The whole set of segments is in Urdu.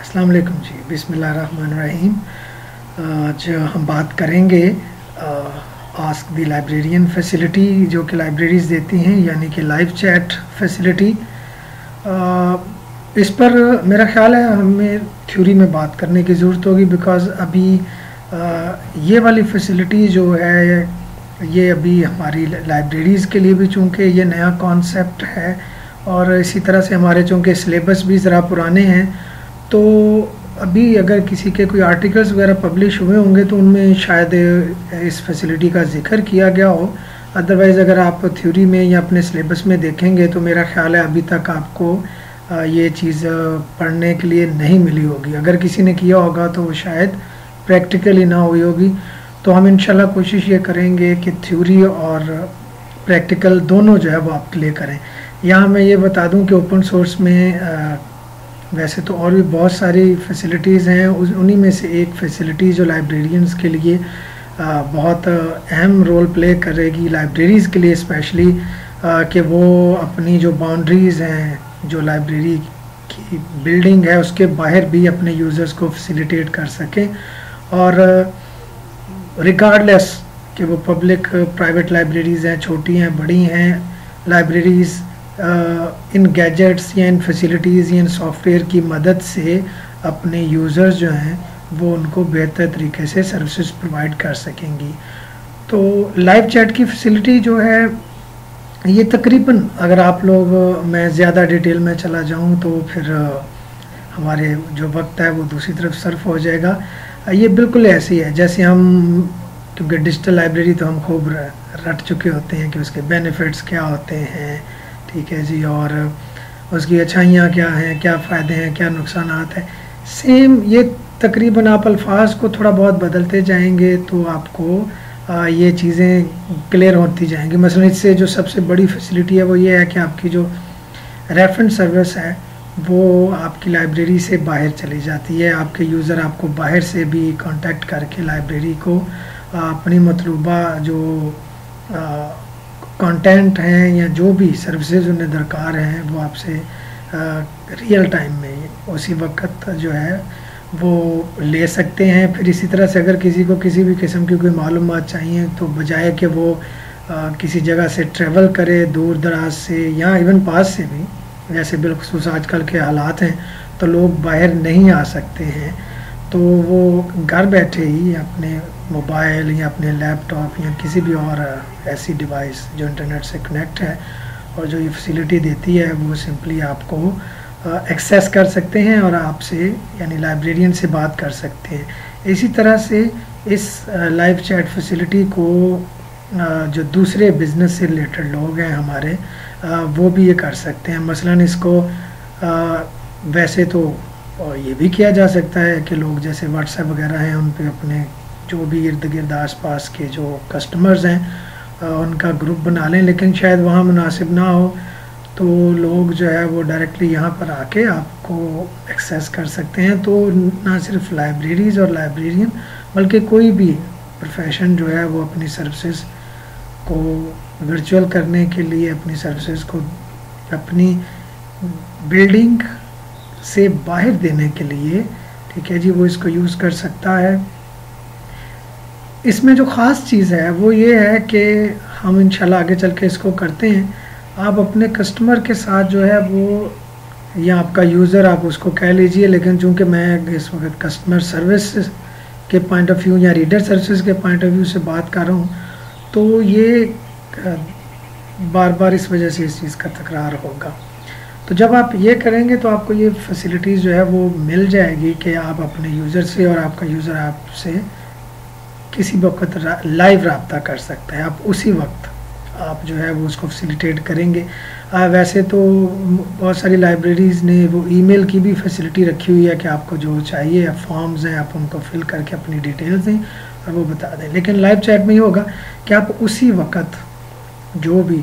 السلام علیکم جی، بسم اللہ الرحمن الرحیم۔ آج ہم بات کریں گے آسک دی لائبریرین فیسلٹی جو کہ لائبریریز دیتی ہیں، یعنی کہ لائیو چیٹ فیسلٹی۔ اس پر میرا خیال ہے ہمیں تھیوری میں بات کرنے کی ضرورت ہوگی، بیکاز ابھی یہ والی فیسلٹی جو ہے یہ ابھی ہماری لائبریریز کے لیے بھی چونکہ یہ نیا کانسیپٹ ہے، اور اسی طرح سے ہمارے چونکہ سلیبس بھی ذرا پرانے ہیں، تو ابھی اگر کسی کے کوئی آرٹیکلز وغیرہ پبلش ہوئے ہوں گے تو ان میں شاید اس فیسلٹی کا ذکر کیا گیا ہو۔ ادروائز اگر آپ تھیوری میں یا اپنے سلیبس میں دیکھیں گے تو میرا خیال ہے ابھی تک آپ کو یہ چیز پڑھنے کے لیے نہیں ملی ہوگی۔ اگر کسی نے کیا ہوگا تو وہ شاید پریکٹیکلی نہ ہوئی ہوگی۔ تو ہم انشاءاللہ کوشش یہ کریں گے کہ تھیوری اور پریکٹیکل دونوں جو ہے وہ آپ کلیئر کریں۔ یہاں میں یہ بتا دوں کہ اوپن سورس میں ویسے تو اور بھی بہت ساری فیسلٹیز ہیں، انہی میں سے ایک فیسلٹی جو لائبریرینز کے لیے بہت اہم رول پلے کرے گی، لائبریریز کے لیے اسپیشلی، کہ وہ اپنی جو باؤنڈریز ہیں، جو لائبریری کی بلڈنگ ہے اس کے باہر بھی اپنے یوزرز کو فیسیلیٹیٹ کر سکیں، اور ریگارڈلیس کہ وہ پبلک پرائیویٹ لائبریریز ہیں، چھوٹی ہیں بڑی ہیں لائبریریز، ان گیجٹس یا ان فیسلٹیز یا ان سافٹ ویئر کی مدد سے اپنے یوزرز جو ہیں وہ ان کو بہتر طریقے سے سروسز پرووائڈ کر سکیں گی۔ تو لائیو چیٹ کی فیسلٹی جو ہے یہ تقریباً، اگر آپ لوگ میں زیادہ ڈیٹیل میں چلا جاؤں تو پھر ہمارے جو وقت ہے وہ دوسری طرف صرف ہو جائے گا۔ یہ بالکل ایسی ہے جیسے ہم، کیونکہ ڈیجیٹل لائبریری تو ہم خوب رٹ چکے ہوتے ہیں کہ اس کے بینیفٹس کیا ہوتے ہیں، ٹھیک ہے جی، اور اس کی اچھائیاں کیا ہیں، کیا فائدے ہیں، کیا نقصانات ہیں۔ سیم یہ تقریباً آپ الفاظ کو تھوڑا بہت بدلتے جائیں گے تو آپ کو یہ چیزیں کلیئر ہوتی جائیں گی۔ مثلا اس سے جو سب سے بڑی فیسلٹی ہے وہ یہ ہے کہ آپ کی جو ریفرنس سروس ہے وہ آپ کی لائبریری سے باہر چلی جاتی ہے۔ آپ کے یوزر آپ کو باہر سے بھی کانٹیکٹ کر کے لائبریری کو اپنی مطلوبہ جو کانٹینٹ ہیں یا جو بھی سروسز انہیں درکار ہیں وہ آپ سے ریئل ٹائم میں اسی وقت جو ہے وہ لے سکتے ہیں۔ پھر اسی طرح سے اگر کسی کو کسی بھی قسم کی کوئی معلومات چاہیے تو بجائے کہ وہ کسی جگہ سے ٹریول کرے دور دراز سے یا ایون پاس سے بھی، جیسے بالخصوص آج کل کے حالات ہیں تو لوگ باہر نہیں آ سکتے ہیں، تو وہ گھر بیٹھے ہی اپنے موبائل یا اپنے لیپ ٹاپ یا کسی بھی اور ایسی ڈیوائس جو انٹرنیٹ سے کنیکٹ ہے اور جو یہ فیسلٹی دیتی ہے وہ سمپلی آپ کو ایکسیس کر سکتے ہیں اور آپ سے یعنی لائبریرین سے بات کر سکتے ہیں۔ اسی طرح سے اس لائیو چیٹ فیسلٹی کو جو دوسرے بزنس سے ریلیٹڈ لوگ ہیں ہمارے وہ بھی یہ کر سکتے ہیں۔ مثلا اس کو ویسے تو یہ بھی کیا جا سکتا ہے کہ لوگ جیسے واٹس ایپ وغیرہ ہیں ان پہ اپنے جو بھی ارد گرد آس پاس کے جو کسٹمرز ہیں ان کا گروپ بنا لیں، لیکن شاید وہاں مناسب نہ ہو تو لوگ جو ہے وہ ڈائریکٹلی یہاں پر آ کے آپ کو ایکسیس کر سکتے ہیں۔ تو نہ صرف لائبریریز اور لائبریرین بلکہ کوئی بھی پروفیشن جو ہے وہ اپنی سروسز کو ورچوئل کرنے کے لیے، اپنی سروسز کو اپنی بلڈنگ سے باہر دینے کے لیے، ٹھیک ہے جی، وہ اس کو یوز کر سکتا ہے۔ اس میں جو خاص چیز ہے وہ یہ ہے کہ ہم انشاءاللہ آگے چل کے اس کو کرتے ہیں، آپ اپنے کسٹمر کے ساتھ جو ہے وہ، یا آپ کا یوزر آپ اس کو کہہ لیجئے، لیکن چونکہ میں اس وقت کسٹمر سروس کے پوائنٹ آف ویو یا ریڈر سروسز کے پوائنٹ آف ویو سے بات کر رہا ہوں، تو یہ بار بار اس وجہ سے اس چیز کا تکرار ہوگا۔ تو جب آپ یہ کریں گے تو آپ کو یہ فیسلٹیز جو ہے وہ مل جائے گی کہ آپ اپنے یوزر سے، اور آپ کا یوزر آپ سے کسی وقت لائیو رابطہ کر سکتا ہے، آپ اسی وقت آپ جو ہے وہ اس کو فیسیلیٹیٹ کریں گے۔ ویسے تو بہت ساری لائبریریز نے وہ ای میل کی بھی فیسلٹی رکھی ہوئی ہے کہ آپ کو جو چاہیے فارمز ہیں آپ ان کو فل کر کے اپنی ڈیٹیلز دیں اور وہ بتا دیں، لیکن لائیو چیٹ میں یہ ہوگا کہ آپ اسی وقت جو بھی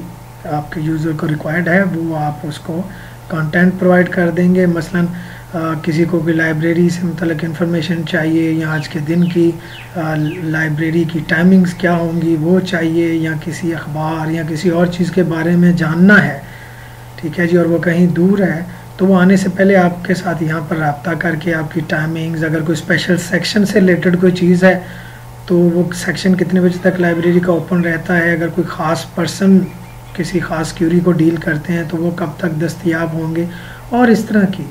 آپ کے یوزر کو ریکوائرڈ ہے وہ آپ اس کو کانٹینٹ پرووائڈ کر دیں گے۔ مثلا کسی کو بھی لائبریری سے متعلق انفارمیشن چاہیے، یا آج کے دن کی لائبریری کی ٹائمنگز کیا ہوں گی وہ چاہیے، یا کسی اخبار یا کسی اور چیز کے بارے میں جاننا ہے، ٹھیک ہے جی، اور وہ کہیں دور ہے تو وہ آنے سے پہلے آپ کے ساتھ یہاں پر رابطہ کر کے آپ کی ٹائمنگز، اگر کوئی اسپیشل سیکشن سے ریلیٹڈ کوئی چیز ہے تو وہ سیکشن کتنے بجے تک لائبریری کا اوپن رہتا ہے، اگر کوئی خاص پرسن کسی خاص کیوری کو ڈیل کرتے ہیں تو وہ کب تک دستیاب ہوں گے، اور اس طرح کی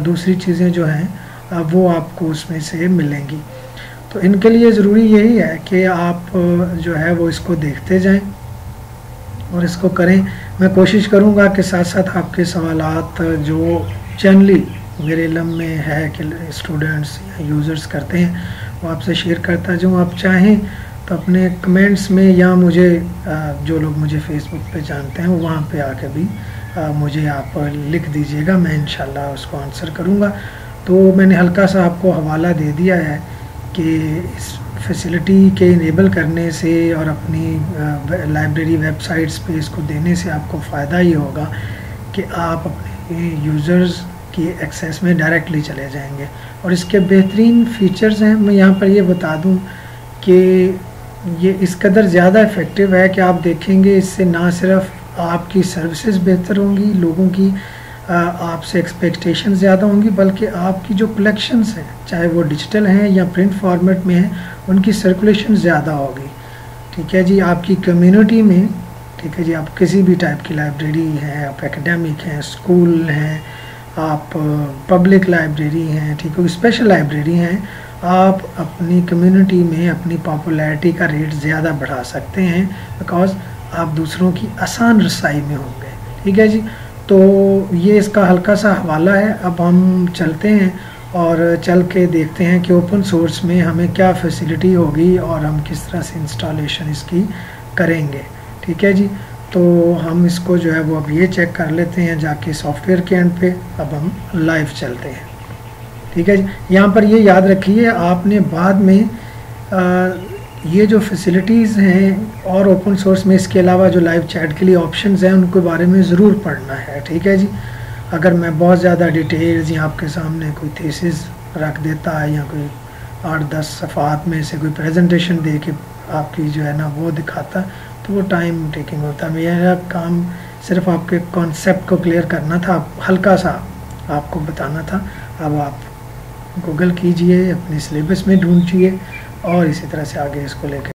دوسری چیزیں جو ہیں وہ آپ کو اس میں سے ملیں گی۔ تو ان کے لیے ضروری یہی ہے کہ آپ جو ہے وہ اس کو دیکھتے جائیں اور اس کو کریں۔ میں کوشش کروں گا کہ ساتھ ساتھ آپ کے سوالات جو جنرلی میرے علم میں ہے کہ اسٹوڈنٹس یا یوزرز کرتے ہیں وہ آپ سے شیئر کرتا جاؤں۔ آپ چاہیں تو اپنے کمنٹس میں یا مجھے جو لوگ مجھے فیس بک پہ جانتے ہیں وہاں پہ آ کے بھی مجھے آپ لکھ دیجیے گا، میں انشاءاللہ اس کو آنسر کروں گا۔ تو میں نے ہلکا سا آپ کو حوالہ دے دیا ہے کہ اس فیسلٹی کے انیبل کرنے سے اور اپنی لائبریری ویب سائٹس پہ اس کو دینے سے آپ کو فائدہ یہ ہوگا کہ آپ اپنے یوزرز کی ایکسیس میں ڈائریکٹلی چلے جائیں گے، اور اس کے بہترین فیچرز ہیں۔ میں یہاں پر یہ بتا دوں کہ یہ اس قدر زیادہ افیکٹو ہے کہ آپ دیکھیں گے اس سے نہ صرف آپ کی سروسز بہتر ہوں گی، لوگوں کی آپ سے ایکسپیکٹیشن زیادہ ہوں گی، بلکہ آپ کی جو کلیکشنز ہیں چاہے وہ ڈیجیٹل ہیں یا پرنٹ فارمیٹ میں ہیں ان کی سرکولیشن زیادہ ہوگی۔ ٹھیک ہے جی، آپ کی کمیونٹی میں، ٹھیک ہے جی، آپ کسی بھی ٹائپ کی لائبریری ہیں، آپ اکیڈیمک ہیں، اسکول ہیں، آپ پبلک لائبریری ہیں، ٹھیک ہے، اسپیشل لائبریری ہیں، آپ اپنی کمیونٹی میں اپنی پاپولیرٹی کا ریٹ زیادہ بڑھا سکتے ہیں بیکاز آپ دوسروں کی آسان رسائی میں ہوں گے۔ ٹھیک ہے جی، تو یہ اس کا ہلکا سا حوالہ ہے۔ اب ہم چلتے ہیں اور چل کے دیکھتے ہیں کہ اوپن سورس میں ہمیں کیا فیسلٹی ہوگی اور ہم کس طرح سے انسٹالیشن اس کی کریں گے۔ ٹھیک ہے جی، تو ہم اس کو جو ہے وہ اب یہ چیک کر لیتے ہیں جا کے سافٹ ویئر کے اینڈ پہ۔ اب ہم لائیو چلتے ہیں۔ ٹھیک ہے جی، یہاں پر یہ یاد رکھیے آپ نے بعد میں یہ جو فیسلٹیز ہیں اور اوپن سورس میں اس کے علاوہ جو لائیو چیٹ کے لیے آپشنز ہیں ان کے بارے میں ضرور پڑھنا ہے۔ ٹھیک ہے جی، اگر میں بہت زیادہ ڈیٹیلز یا آپ کے سامنے کوئی تھیسز رکھ دیتا ہے یا کوئی 8-10 صفحات میں سے کوئی پریزنٹیشن دے کے آپ کی جو ہے نا وہ دکھاتا تو وہ ٹائم ٹیکنگ ہوتا۔ میرا کام صرف آپ کے کانسیپٹ کو کلیئر کرنا تھا، ہلکا سا آپ کو بتانا تھا۔ اب آپ گوگل کیجئے، اپنے سلیبس میں ڈھونڈیے اور اسی طرح سے آگے اس کو لے کے